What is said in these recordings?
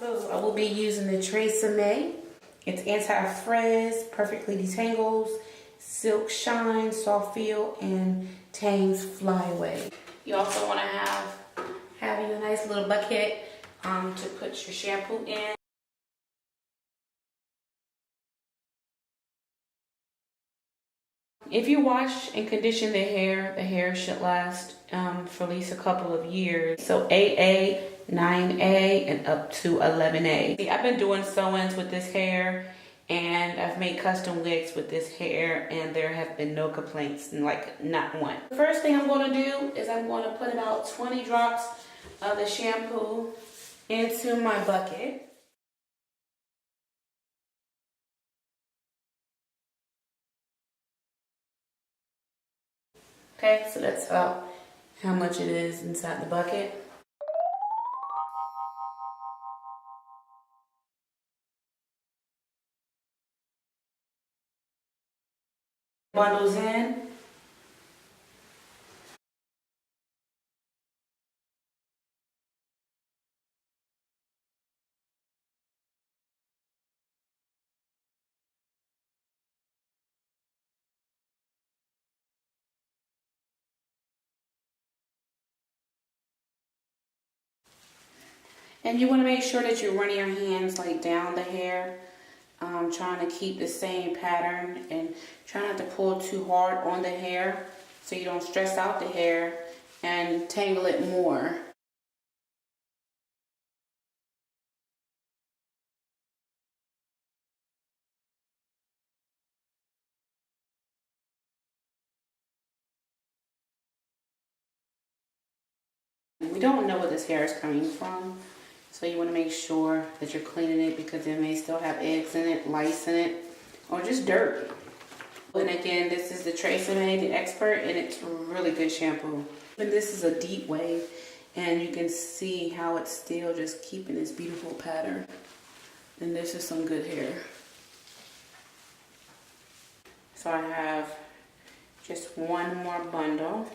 shampoo. I will be using the TRESSEMME. It's anti-frizz, perfectly detangles, silk shine, soft feel, and tames flyaway. You also want to have you a nice little bucket to put your shampoo in. If you wash and condition the hair should last for at least a couple of years. So 8A, 9A, and up to 11A. See, I've been doing sew-ins with this hair, and I've made custom wigs with this hair, and there have been no complaints, like not one. The first thing I'm going to do is I'm going to put about 20 drops of the shampoo into my bucket. Okay, so that's about how much it is inside the bucket. Bundles in. And you want to make sure that you're running your hands like down the hair, trying to keep the same pattern and try not to pull too hard on the hair so you don't stress out the hair and tangle it more. We don't know where this hair is coming from, so you want to make sure that you're cleaning it because it may still have eggs in it, lice in it, or just dirt. And again, this is the TRESSEMME, the Expert, and it's really good shampoo. And this is a deep wave, and you can see how it's still just keeping this beautiful pattern. And this is some good hair. So I have just one more bundle.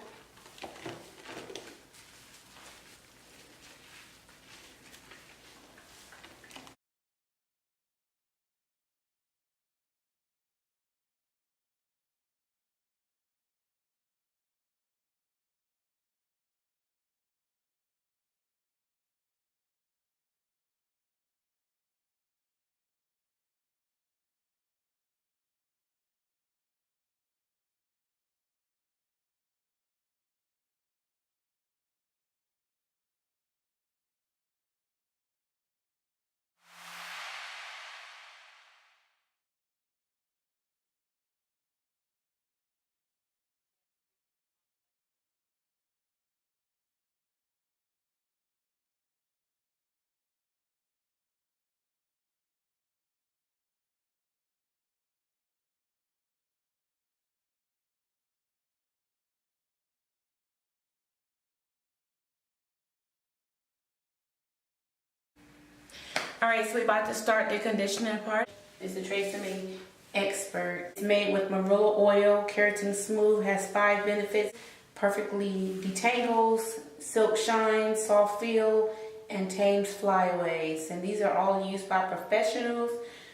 Alright, so we're about to start the conditioning part. It's the TRESSEMME Expert. It's made with marula oil, keratin smooth, has 5 benefits. Perfectly detangles, silk shine, soft feel, and tames flyaways. And these are all used by professionals.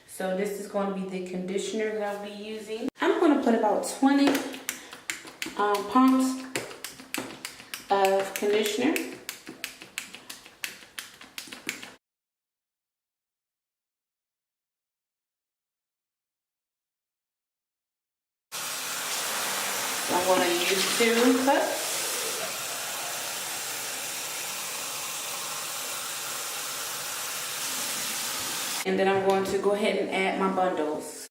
So this is going to be the conditioner that I'll be using. I'm going to put about 20 pumps of conditioner. I'm going to use 2 cups. And then I'm going to go ahead and add my bundles.